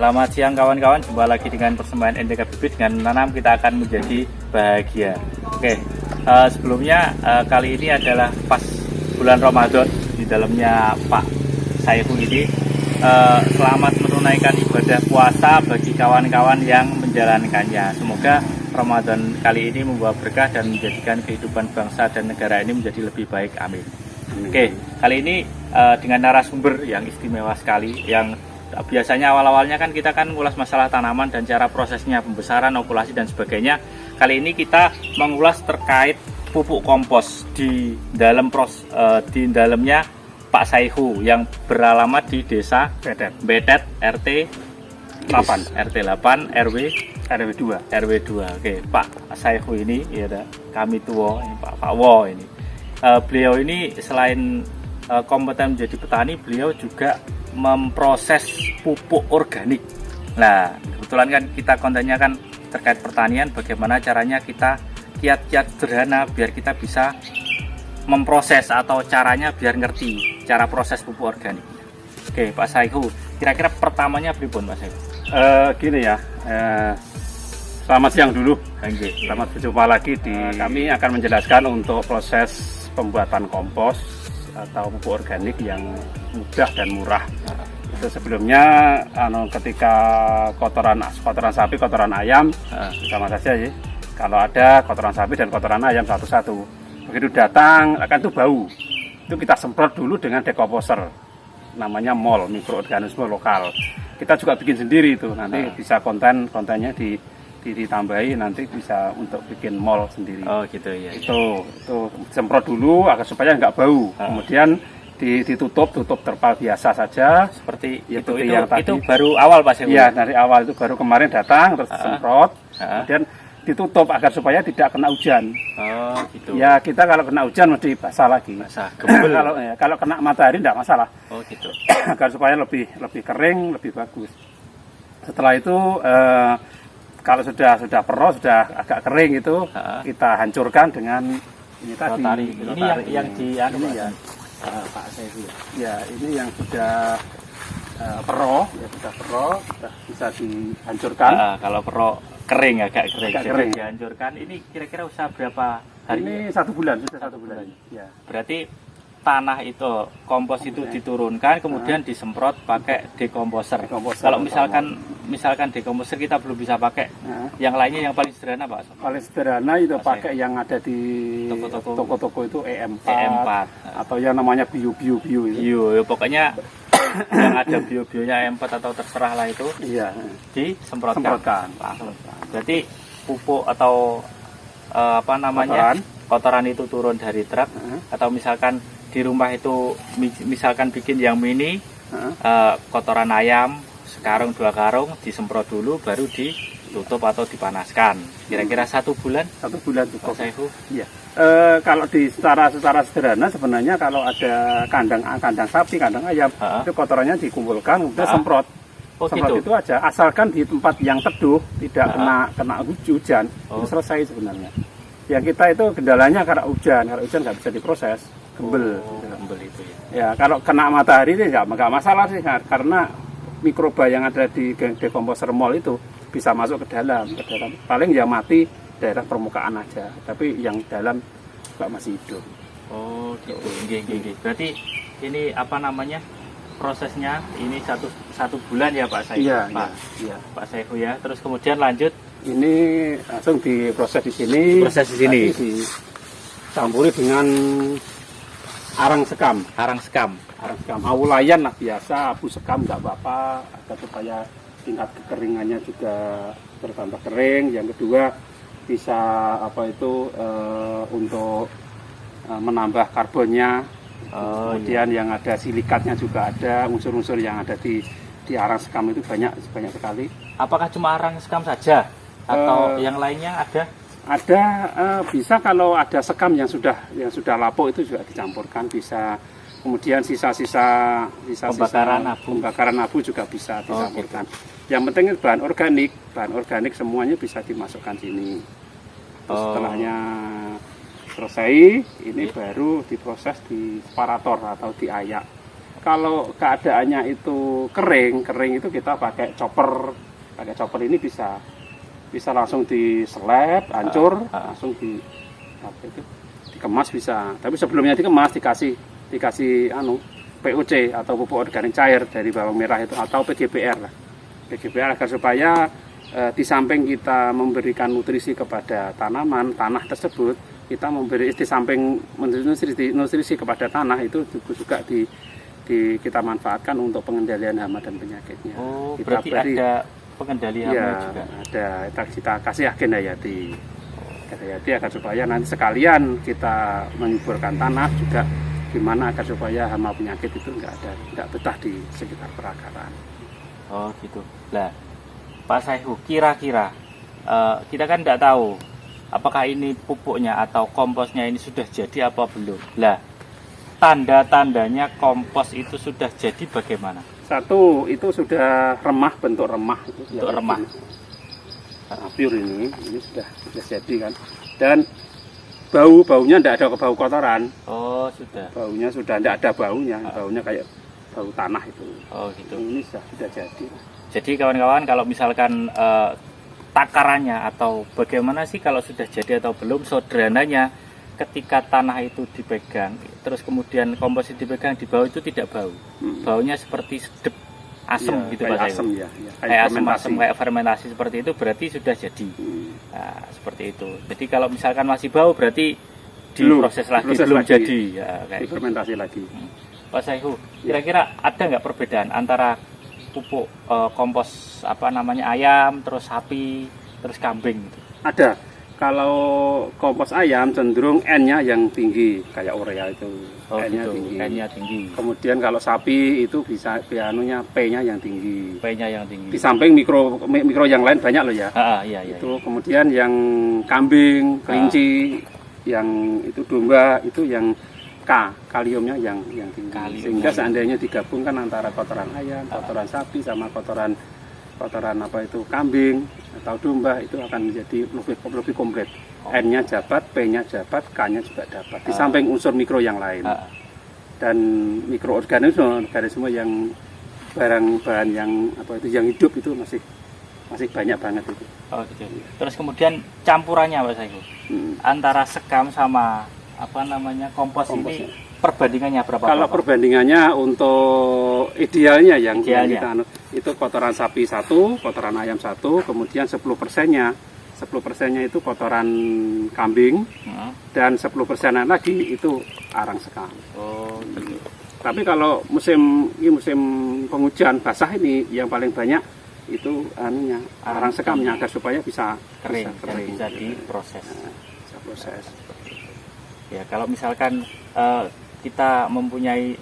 Selamat siang kawan-kawan, jumpa lagi dengan persembahan NDK Bibit. Dengan menanam kita akan menjadi bahagia. Oke, sebelumnya kali ini adalah pas bulan Ramadan. Di dalamnya Pak Saiful ini selamat menunaikan ibadah puasa bagi kawan-kawan yang menjalankannya. Semoga Ramadan kali ini membawa berkah dan menjadikan kehidupan bangsa dan negara ini menjadi lebih baik. Amin. Oke, kali ini dengan narasumber yang istimewa sekali, yang biasanya awal-awalnya kan kita kan mengulas masalah tanaman dan cara prosesnya, pembesaran, okulasi dan sebagainya. Kali ini kita mengulas terkait pupuk kompos di dalamnya Pak Saihu yang beralamat di Desa Betet RT 8 RW 2. Oke, Pak Saihu ini ya kami tua ini Pak Wo ini. Beliau ini selain kompeten menjadi petani, beliau juga memproses pupuk organik. Nah, kebetulan kan kita kontennya kan terkait pertanian, bagaimana caranya kita kiat-kiat sederhana biar kita bisa memproses atau caranya biar ngerti cara proses pupuk organik. Oke, Pak Saihu, kira-kira pertamanya pripun Pak Saihu? Gini ya, selamat siang dulu. Selamat berjumpa lagi kami akan menjelaskan untuk proses pembuatan kompos atau pupuk organik yang mudah dan murah. Itu sebelumnya ketika kotoran sapi, kotoran ayam sama saja ya. Kalau ada kotoran sapi dan kotoran ayam satu-satu, begitu datang akan itu bau. Itu kita semprot dulu dengan dekomposer, namanya MOL, mikroorganisme lokal. Kita juga bikin sendiri itu, nanti bisa kontennya ditambahi, nanti bisa untuk bikin MOL sendiri. Oh gitu ya. Itu semprot dulu agar supaya nggak bau. Kemudian tutup terpal biasa saja seperti itu yang tadi. Itu baru awal Pak Saihu. Iya, dari awal itu baru kemarin datang terus semprot. Kemudian ditutup agar supaya tidak kena hujan. Oh gitu. Ya, kita kalau kena hujan mesti basah lagi. Basah, gembel. kalau kena matahari tidak masalah. Oh gitu. Agar supaya lebih kering, lebih bagus. Setelah itu kalau sudah perro, sudah agak kering itu, kita hancurkan dengan ini tadi. Ini yang di ya, Pak Saihu. Ya, ini yang sudah perro, sudah bisa dihancurkan. Kalau perro kering, agak kering. Dihancurkan. Ini kira-kira usaha berapa hari? Ini 1 bulan, sudah 1 bulan. Ya. Berarti tanah itu, kompos itu diturunkan, kemudian disemprot pakai dekomposer. Kalau misalkan dekomposer kita belum bisa pakai, yang lainnya yang paling sederhana Pak? Paling sederhana itu pakai yang ada di toko-toko itu EM4 atau yang namanya bio itu. Bio, pokoknya yang ada bio-bionya EM4 atau terserah lah itu. Iya. Disemprotkan. Berarti pupuk atau kotoran itu turun dari truk, atau misalkan di rumah itu misalkan bikin yang mini, kotoran ayam sekarung 2 karung disemprot dulu baru ditutup atau dipanaskan. Kira-kira 1 bulan? 1 bulan cukup. Pak Saihu? Iya. Kalau secara sederhana sebenarnya kalau ada kandang sapi, kandang ayam, itu kotorannya dikumpulkan kemudian semprot. Semprot gitu? Itu aja, asalkan di tempat yang teduh, tidak kena hujan, itu selesai sebenarnya. Yang kita itu kendalanya karena hujan nggak bisa diproses, gembel. Gembel itu ya. Ya kalau kena matahari ini nggak masalah sih, karena mikroba yang ada di dekomposer MOL itu bisa masuk ke dalam. Paling yang mati daerah permukaan aja, tapi yang dalam juga masih hidup. Oh gitu. Berarti ini apa namanya, prosesnya ini satu bulan ya Pak Saihu? Iya. Pak Saihu ya. Terus kemudian lanjut ini langsung diproses di sini. Proses di sini. Dicampuri dengan arang sekam. Arang sekam. Awulayan lah biasa, abu sekam nggak apa-apa, agar supaya tingkat kekeringannya juga bertambah kering. Yang kedua bisa untuk menambah karbonnya. Kemudian yang ada silikatnya juga ada, unsur-unsur yang ada di arang sekam itu banyak sekali. Apakah cuma arang sekam saja atau yang lainnya ada? Ada, bisa kalau ada sekam yang sudah lapuk itu juga dicampurkan, bisa. Kemudian sisa-sisa pembakaran abu juga bisa dicampurkan. Yang penting bahan organik semuanya bisa dimasukkan sini. Terus setelahnya selesai, ini baru diproses di separator atau diayak. Kalau keadaannya itu kering itu kita pakai chopper. Pakai chopper ini bisa langsung diseleb, hancur, langsung dikemas bisa. Tapi sebelumnya dikemas dikasih POC atau pupuk organik cair dari bawang merah itu, atau PGPR agar supaya di samping kita memberikan nutrisi kepada tanah tersebut, kita memberi di samping nutrisi kepada tanah itu juga kita manfaatkan untuk pengendalian hama dan penyakitnya. Oh, kita berarti ada pengendali hama juga. Ada, kita kasih agen hayati agar supaya nanti sekalian kita menyuburkan tanah juga, gimana agar supaya hama penyakit itu nggak betah di sekitar perakaran. Oh gitu. Lah, Pak Saihu, kira-kira kita kan tidak tahu apakah ini pupuknya atau komposnya ini sudah jadi apa belum. Lah, tanda-tandanya kompos itu sudah jadi bagaimana? Satu, itu sudah remah, bentuk remah itu. Bentuk remah. Pure ini sudah jadi kan. Dan baunya tidak ada bau kotoran. Oh, sudah. Baunya sudah tidak ada baunya kayak bau tanah itu. Oh, gitu. Ini sudah jadi. Jadi kawan-kawan, kalau misalkan takarannya atau bagaimana sih kalau sudah jadi atau belum, sederhananya ketika tanah itu dipegang, terus kemudian kompos dipegang, di bawah itu tidak bau. Baunya seperti sedep, asem gitu Pak Saihu. Kayak asem, kayak fermentasi seperti itu, berarti sudah jadi. Nah, seperti itu. Jadi kalau misalkan masih bau, berarti diproses lagi, belum jadi. Ya, kayak fermentasi lagi. Pak Saihu, kira-kira ada nggak perbedaan antara pupuk kompos ayam, terus sapi, terus kambing gitu? Ada. Kalau kompos ayam cenderung N-nya yang tinggi, kayak urea itu. N-nya tinggi. Kemudian kalau sapi itu bisa P-nya yang tinggi. P-nya yang tinggi. Di samping mikro yang lain banyak loh ya. Iya. Itu kemudian yang kambing, kelinci, yang itu domba itu yang kaliumnya yang tinggi. Sehingga seandainya digabungkan antara kotoran ayam, kotoran sapi sama kotoran kambing atau domba, itu akan menjadi lebih komplit. N-nya dapat, P-nya dapat, K-nya juga dapat. Di samping unsur mikro yang lain. Dan mikroorganisme yang bahan yang yang hidup itu masih banyak banget itu. Oh gitu. Terus kemudian campurannya Pak Saihu, antara sekam sama kompos ini perbandingannya berapa? Kalau perbandingannya untuk idealnya kita itu kotoran sapi 1, kotoran ayam 1, kemudian 10%-nya itu kotoran kambing, dan 10% lagi itu arang sekam. Oh, betul. Tapi kalau musim penghujan basah ini yang paling banyak itu arang sekamnya, agar supaya bisa kering. Bisa diproses. Bisa proses. Ya, kalau misalkan kita mempunyai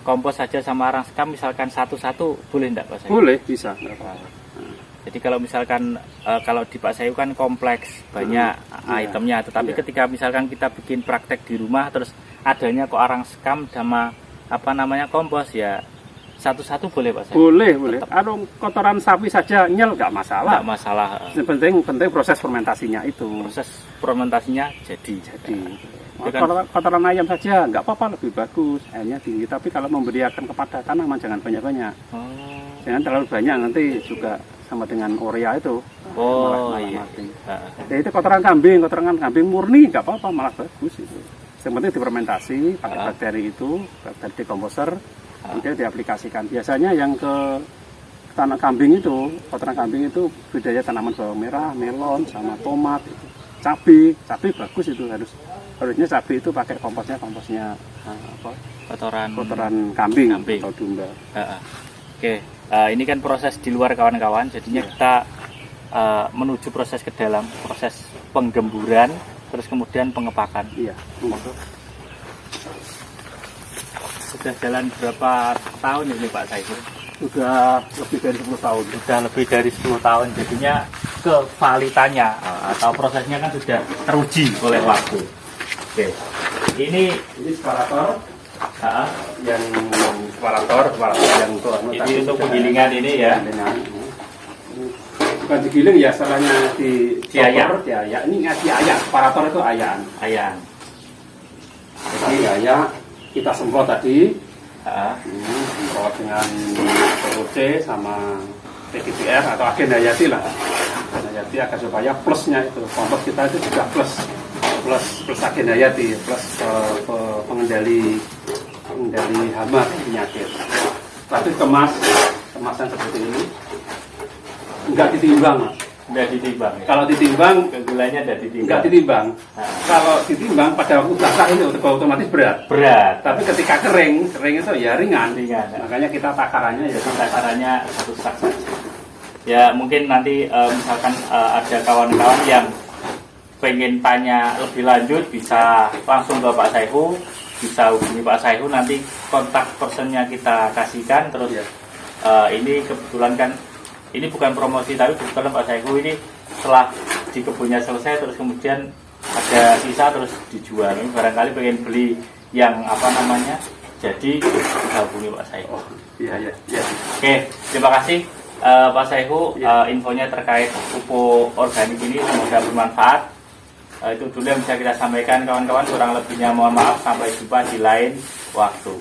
kompos saja sama arang sekam, misalkan satu-satu, boleh enggak Pak Saihu? Boleh, bisa. Jadi kalau misalkan kalau di Pak Saihu kan kompleks, banyak itemnya, tetapi ketika misalkan kita bikin praktek di rumah, terus adanya kok arang sekam sama kompos, ya satu-satu boleh Pak Saihu? Boleh. Kotoran sapi saja nyel nggak masalah. Nggak masalah. Penting proses fermentasinya itu. Proses fermentasinya jadi. Kotoran ayam saja nggak apa-apa, lebih bagus, airnya tinggi. Tapi kalau memberiakan kepada tanaman jangan banyak-banyak. Jangan terlalu banyak, nanti juga sama dengan urea itu. Oh malah iya. mati. Ya, itu kotoran kambing murni nggak apa-apa, malah bagus itu. Yang penting difermentasi pakai bakteri itu, bakteri dekomposer, kemudian diaplikasikan. Biasanya yang ke tanah kambing itu, kotoran kambing itu budaya tanaman bawang merah, melon, sama tomat, cabai bagus itu, harusnya cabai itu pakai komposnya kotoran kambing. Atau domba. Oke, ini kan proses di luar kawan-kawan, jadinya kita menuju proses ke dalam, proses penggemburan, terus kemudian pengepakan. Iya. Sudah jalan berapa tahun ini Pak Saiful? Sudah lebih dari 10 tahun. Sudah lebih dari 10 tahun, jadinya kevalitannya atau prosesnya kan sudah teruji oleh waktu. Oke, ini separator, yang ini untuk penggilingan ini ya. Bukan digiling ya, salahnya diayak. Ini diayak, separator itu ayan. Jadi ayak kita semprot tadi. Semprot dengan POC sama PGPR atau agen Hayati lah. Hayati agar supaya plusnya itu kompos kita itu juga plus agen Hayati, plus pengendali hama penyakit. Lalu kemasan seperti ini, enggak ditimbang. Enggak ditimbang. Ya? Kalau ditimbang, gulanya ada ditimbang. Enggak ditimbang. Kalau ditimbang pada waktu basah ini otomatis berat. Tapi ketika kering itu ya ringan. Makanya kita takarannya satu sak saja. Ya mungkin nanti misalkan ada kawan-kawan yang pengen tanya lebih lanjut, bisa langsung ke Pak Saiful, bisa hubungi Pak Saiful, nanti kontak personnya kita kasihkan. Terus ini kebetulan kan ini bukan promosi, tapi kebetulan Pak Saiful ini setelah di kebunnya selesai terus kemudian ada sisa terus dijual. Ini barangkali pengen beli yang jadi bisa hubungi Pak Saiful. Iya. Oke, terima kasih Pak Saiful, infonya terkait pupuk organik ini semoga bermanfaat. Itu dulu yang bisa kita sampaikan kawan-kawan, kurang lebihnya mohon maaf, sampai jumpa di lain waktu.